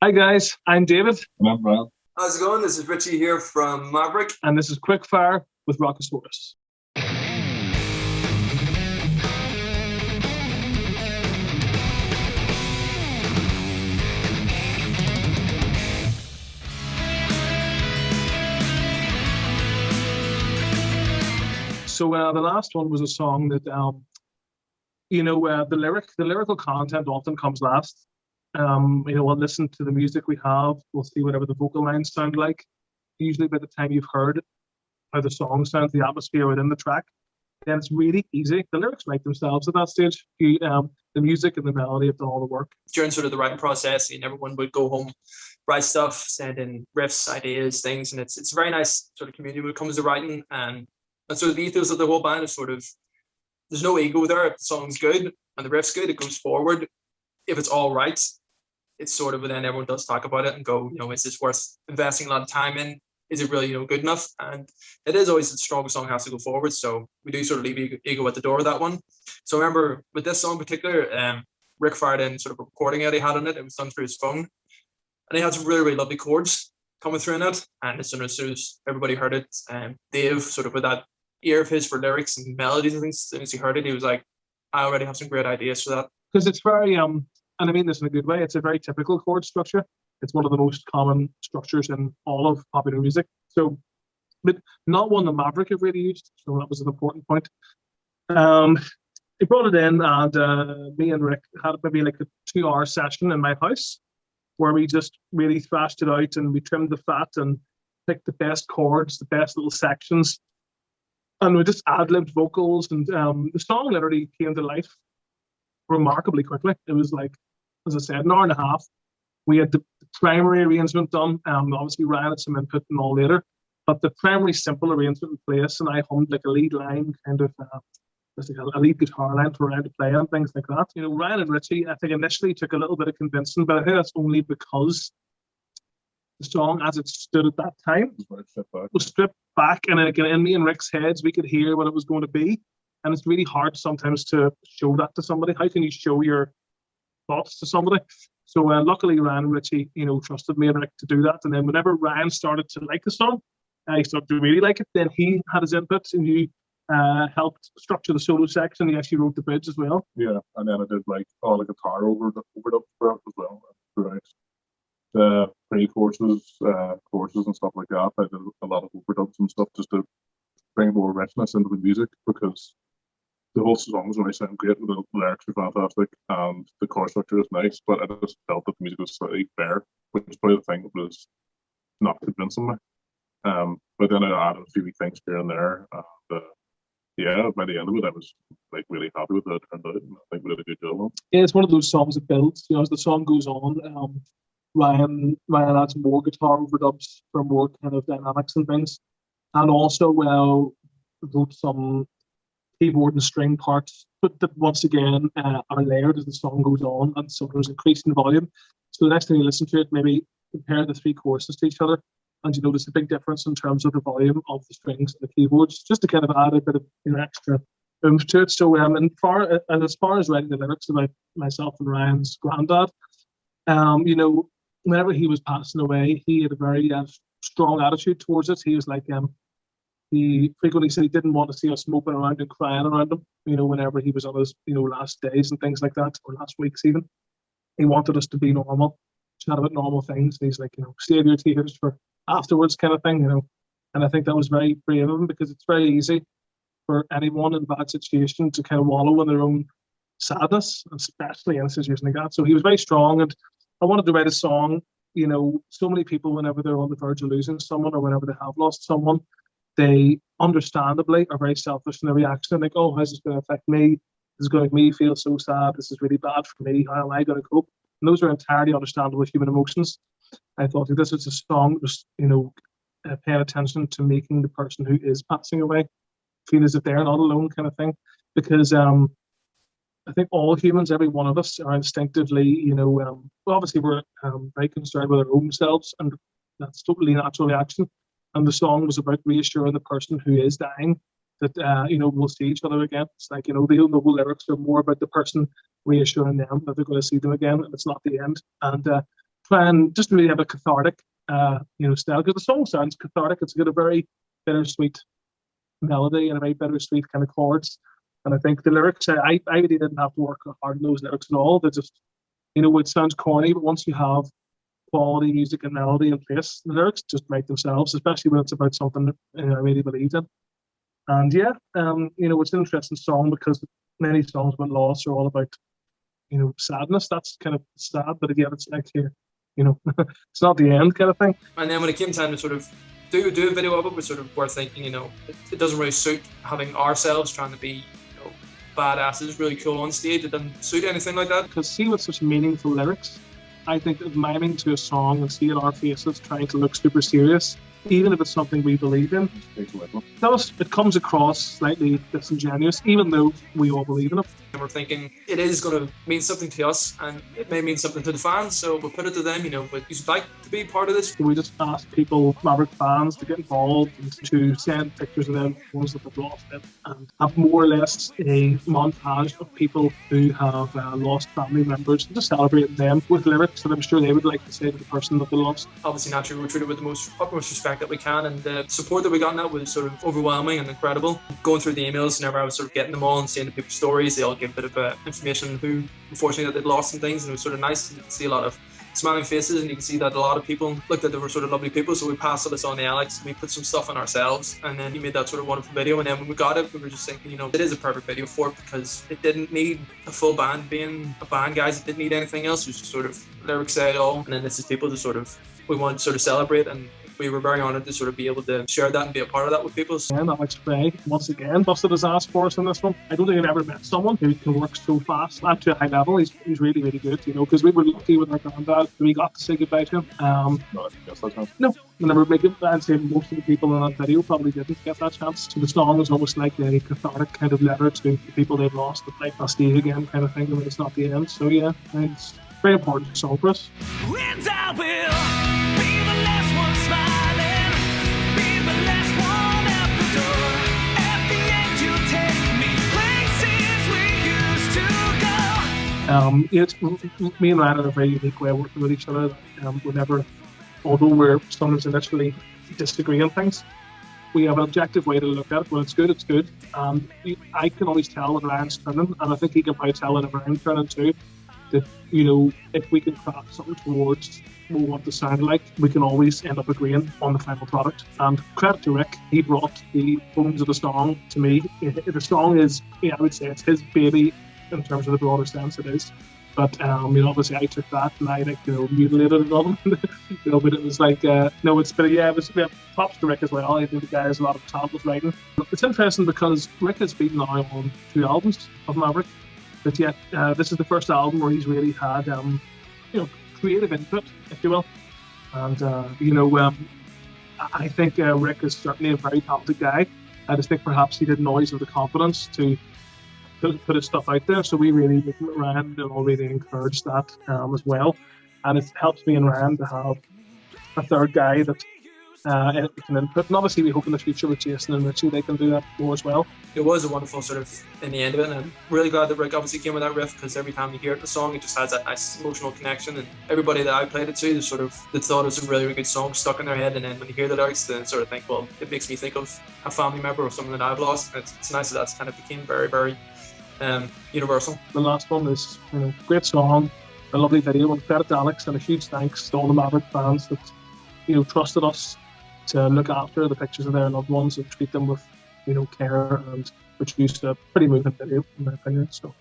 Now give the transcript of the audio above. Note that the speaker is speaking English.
Hi guys, I'm David, And I'm Brad. How's it going? This is Richie here from Maverick. and this is QuickFire with Rockosaurus. So the last one was a song that the lyrical content often comes last. We'll listen to the music we have. We'll see whatever the vocal lines sound like. Usually, by the time you've heard how the song sounds, the atmosphere within the track, then it's really easy. The lyrics write themselves at that stage. The music and the melody have done all the work. During sort of the writing process, and everyone would go home, write stuff, send in riffs, ideas, things, and it's a very nice sort of community when it comes to writing. And sort of the ethos of the whole band is sort of there's no ego there. If the song's good and the riff's good, it goes forward. If it's all right, it's sort of then everyone does talk about it and go, is this worth investing a lot of time in? Is it really, good enough? And it is always a strong song has to go forward. So we do sort of leave ego at the door with that one. So I remember with this song in particular, Rick fired in sort of a recording that he had on it. It was done through his phone. And he had some really, really lovely chords coming through in it. And as soon as everybody heard it, Dave, sort of with that ear of his for lyrics and melodies and things, as soon as he heard it, he was like, I already have some great ideas for that. Because it's very, and I mean this in a good way, it's a very typical chord structure. It's one of the most common structures in all of popular music. So, but not one that Maverick have really used. So that was an important point. He brought it in, and me and Rick had maybe like a 2-hour session in my house where we just really thrashed it out and we trimmed the fat and picked the best chords, the best little sections. And we just ad-libbed vocals, and the song literally came to life remarkably quickly. It was like, as I said, an hour and a half. We had the primary arrangement done. Obviously, Ryan had some input and all later, but the primary simple arrangement in place, and I hummed like a lead line, kind of a lead guitar line for Ryan to play and things like that. Ryan and Richie, I think initially took a little bit of convincing, but I think that's only because the song, as it stood at that time, was stripped back, and again, in me and Rick's heads, we could hear what it was going to be, and it's really hard sometimes to show that to somebody. How can you show your thoughts to somebody? So luckily, Ryan and Richie, trusted me and Rick to do that. And then whenever Ryan started to like the song, he started to really like it. Then he had his input, and he helped structure the solo section. He actually wrote the bridge as well. Yeah, and then I did like all the guitar overdub for it as well. Throughout the pre-courses, courses and stuff like that, I did a lot of overdubs and stuff just to bring more richness into the music, because the whole songs really sound great. The lyrics are fantastic and the chord structure is nice, but I just felt that the music was slightly bare, which is probably the thing that was not convincing me. But then I added a few things here and there. Yeah, by the end of it, I was like really happy with it. It turned out, and I think we did a good job on it. Yeah, it's one of those songs that builds. As the song goes on, Ryan adds more guitar overdubs for more kind of dynamics and things, and also wrote some keyboard and string parts, but that once again are layered as the song goes on, and sometimes increase in volume. So the next time you listen to it, maybe compare the 3 courses to each other, and you notice a big difference in terms of the volume of the strings and the keyboards, just to kind of add a bit of extra oomph to it. So as far as writing the lyrics about myself and Ryan's granddad, whenever he was passing away, he had a very strong attitude towards it. He was like, he frequently said he didn't want to see us moping around and crying around him, whenever he was on his, last days and things like that, or last weeks even. He wanted us to be normal, chat about normal things. And he's like, save your tears for afterwards kind of thing, And I think that was very brave of him, because it's very easy for anyone in a bad situation to kind of wallow in their own sadness, especially in a situation like that. So he was very strong, and I wanted to write a song. So many people, whenever they're on the verge of losing someone or whenever they have lost someone, they understandably are very selfish in their reaction. Like, oh, how's this going to affect me? This is going to make me feel so sad. This is really bad for me. How am I going to cope? And those are entirely understandable human emotions. I thought this was a song that was, paying attention to making the person who is passing away feel as if they're not alone, kind of thing. Because I think all humans, every one of us, are instinctively, obviously we're very concerned with our own selves, and that's totally natural reaction. And the song was about reassuring the person who is dying that, we'll see each other again. It's like, the whole lyrics are more about the person reassuring them that they're going to see them again, and it's not the end. And try and just really have a cathartic, style, because the song sounds cathartic. It's got a very bittersweet melody and a very bittersweet kind of chords. And I think the lyrics, I really didn't have to work hard on those lyrics at all. They're just, it sounds corny, but once you have quality music and melody in place, the lyrics just make themselves, especially when it's about something that I really believed in. And yeah, it's an interesting song because many songs about loss are all about, sadness. That's kind of sad, but again, it's like here, it's not the end kind of thing. And then when it came time to sort of do a video of it, we're thinking, it doesn't really suit having ourselves trying to be, badasses, really cool on stage. It doesn't suit anything like that. Because see, with such meaningful lyrics, I think that miming to a song and seeing our faces trying to look super serious, even if it's something we believe in, it comes across slightly disingenuous, even though we all believe in it. And we're thinking it is going to mean something to us, and it may mean something to the fans, so we'll put it to them, but you'd like to be part of this. We just asked people, Maverick fans, to get involved and to send pictures of them, ones that they've lost it, and have more or less a montage of people who have lost family members, and just celebrating them with lyrics that I'm sure they would like to say to the person that they lost. Obviously, naturally, we were treated with the utmost respect that we can, and the support that we got in that was sort of overwhelming and incredible. Going through the emails, whenever I was sort of getting them all and seeing the people's stories, they all gave a bit of information who, unfortunately, that they'd lost and things, and it was sort of nice to see a lot of smiling faces, and you can see that a lot of people looked like they were sort of lovely people. So we passed this on to Alex, and we put some stuff on ourselves, and then he made that sort of wonderful video. And then when we got it, we were just thinking, it is a perfect video for it, because it didn't need a full band being a band, guys. It didn't need anything else. It was just sort of lyrics said it all, and then this is people to we want to sort of celebrate, and we were very honoured to sort of be able to share that and be a part of that with people. And Alex Gray, once again, busted his ass for us in this one. I don't think I've ever met someone who can work so fast and to a high level. He's really, really good, because we were lucky with our granddad. We got to say goodbye to him. No, we never make it. I'd say most of the people in that video probably didn't get that chance. So the song is almost like a cathartic kind of letter to the people they've lost, that like, I'll see you again kind of thing, and it's not the end. So yeah, it's a very important song for us. And I will be the last one smiling, be the last one out the door. At the end you take me places we used to go. Me and Ryan have a very unique way of working with each other. Although we're sometimes initially disagree on things, we have an objective way to look at it. When it's good, it's good. I can always tell when Ryan's turning, and I think he can probably tell when Ryan's turning too, that, if we can craft something towards what we want to sound like, we can always end up agreeing on the final product. And credit to Rick, he brought the bones of the song to me. The song is, I would say it's his baby in terms of the broader sense it is. But obviously I took that and I mutilated it on him. But it was like it was props to Rick as well. I think the guy has a lot of talent with writing. It's interesting because Rick has been now on 2 albums of Maverick, but yet this is the first album where he's really had creative input, if you will. And I think Rick is certainly a very talented guy. I just think perhaps he didn't always have the confidence to put his stuff out there, so we really, with Ryan, really encourage that as well. And it helps me and Ryan to have a third guy that can input. And obviously we hope in the future with Jason and Richie they can do that more as well. It was a wonderful sort of in the end of it, and I'm really glad that Rick obviously came with that riff, because every time you hear it in the song, it just has that nice emotional connection. And everybody that I played it to, they thought it was a really, really good song stuck in their head, and then when you hear the lyrics, then sort of think, well, it makes me think of a family member or someone that I've lost. And it's nice that that's kind of became very, very universal. The last one is great song, a lovely video, and credit to Alex, and a huge thanks to all the Maverick fans that trusted us to look after the pictures of their loved ones and treat them with care, and produced a pretty moving video in my opinion. So